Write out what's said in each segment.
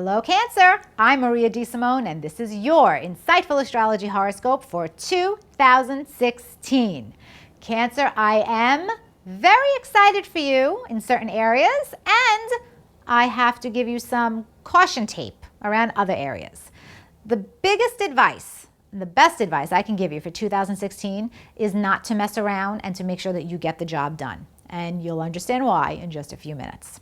Hello, Cancer. I'm Maria DeSimone, and this is your Insightful Astrology Horoscope for 2016. Cancer, I am very excited for you in certain areas, and I have to give you some caution tape around other areas. The biggest advice, the best advice I can give you for 2016 is not to mess around and to make sure that you get the job done. And you'll understand why in just a few minutes.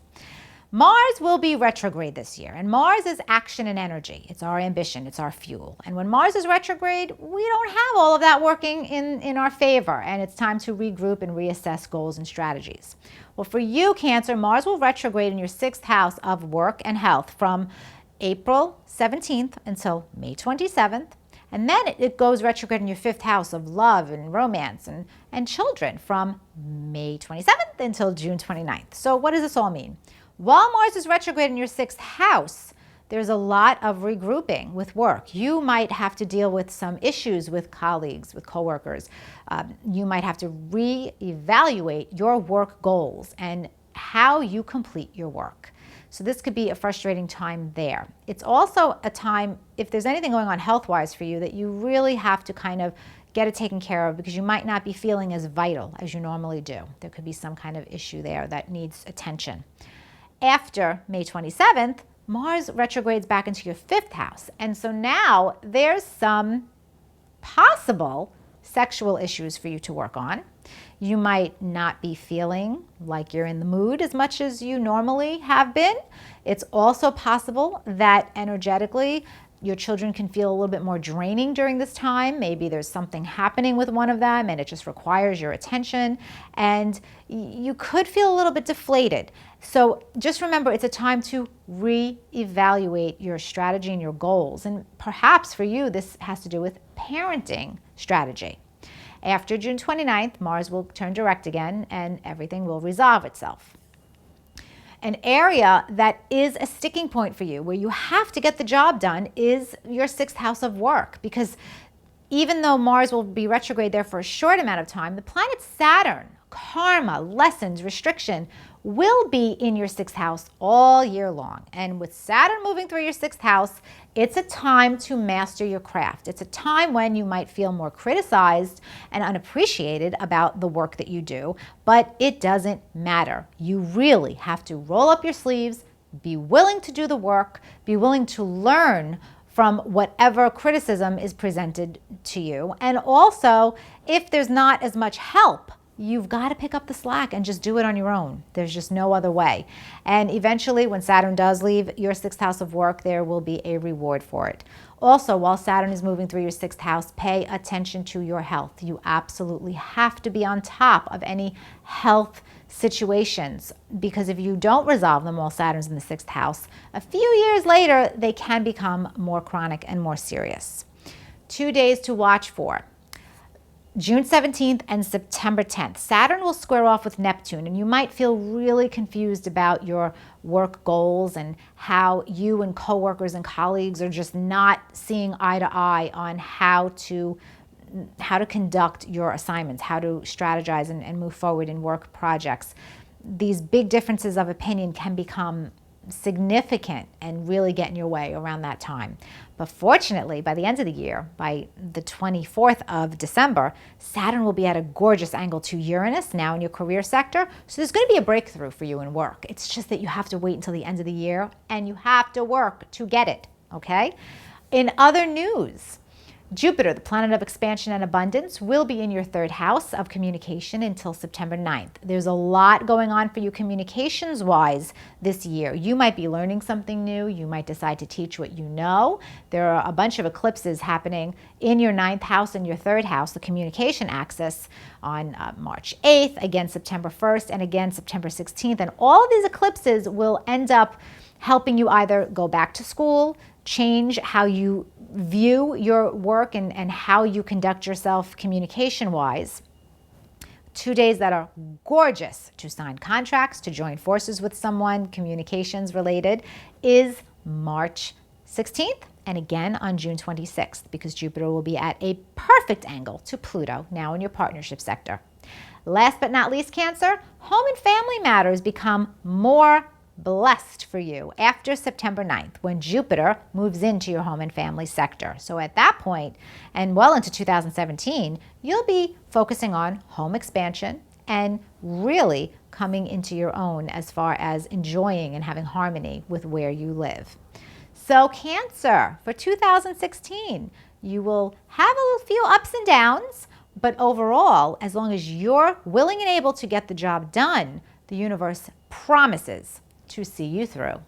Mars will be retrograde this year, and Mars is action and energy. It's our ambition, it's our fuel. And when Mars is retrograde, we don't have all of that working in our favor, and it's time to regroup and reassess goals and strategies. Well, for you, Cancer, Mars will retrograde in your 6th house of work and health from April 17th until May 27th. And then it goes retrograde in your 5th house of love and romance and children from May 27th until June 29th. So what does this all mean? While Mars is retrograde in your 6th house, there's a lot of regrouping with work. You might have to deal with some issues with colleagues, with coworkers. You might have to reevaluate your work goals and how you complete your work. So this could be a frustrating time there. It's also a time, if there's anything going on health-wise for you, that you really have to kind of get it taken care of because you might not be feeling as vital as you normally do. There could be some kind of issue there that needs attention. After May 27th, Mars retrogrades back into your 5th house. And so now there's some possible sexual issues for you to work on. You might not be feeling like you're in the mood as much as you normally have been. It's also possible that energetically your children can feel a little bit more draining during this time. Maybe there's something happening with one of them and it just requires your attention. And you could feel a little bit deflated. So just remember, it's a time to reevaluate your strategy and your goals. And perhaps for you, this has to do with parenting strategy. After June 29th, Mars will turn direct again and everything will resolve itself. An area that is a sticking point for you, where you have to get the job done, is your 6th house of work. Because even though Mars will be retrograde there for a short amount of time, the planet Saturn, karma, lessons, restriction, will be in your 6th house all year long. And with Saturn moving through your 6th house, it's a time to master your craft. It's a time when you might feel more criticized and unappreciated about the work that you do, but it doesn't matter. You really have to roll up your sleeves, be willing to do the work, be willing to learn from whatever criticism is presented to you. And also, if there's not as much help, you've got to pick up the slack and just do it on your own. There's just no other way. And eventually, when Saturn does leave your 6th house of work, there will be a reward for it. Also, while Saturn is moving through your 6th house, pay attention to your health. You absolutely have to be on top of any health situations, because if you don't resolve them while Saturn's in the 6th house, a few years later, they can become more chronic and more serious. 2 days to watch for: June 17th and September 10th. Saturn will square off with Neptune, and you might feel really confused about your work goals and how you and coworkers and colleagues are just not seeing eye to eye on how to conduct your assignments, how to strategize and move forward in work projects. These big differences of opinion can become significant and really get in your way around that time. But fortunately, by the end of the year, by the 24th of December, Saturn will be at a gorgeous angle to Uranus, now in your career sector. So there's going to be a breakthrough for you in work. It's just that you have to wait until the end of the year, and you have to work to get it, okay? In other news, Jupiter, the planet of expansion and abundance, will be in your 3rd house of communication until September 9th. There's a lot going on for you communications-wise this year. You might be learning something new. You might decide to teach what you know. There are a bunch of eclipses happening in your 9th house and your 3rd house, the communication axis, on March 8th, again September 1st, and again September 16th. And all of these eclipses will end up helping you either go back to school, change how you view your work and how you conduct yourself communication-wise. 2 days that are gorgeous to sign contracts, to join forces with someone, communications related, is March 16th and again on June 26th, because Jupiter will be at a perfect angle to Pluto, now in your partnership sector. Last but not least, Cancer, home and family matters become more blessed for you after September 9th, when Jupiter moves into your home and family sector. So at that point, and well into 2017, you'll be focusing on home expansion and really coming into your own as far as enjoying and having harmony with where you live. So Cancer, for 2016, you will have a few ups and downs, but overall, as long as you're willing and able to get the job done, the universe promises to see you through.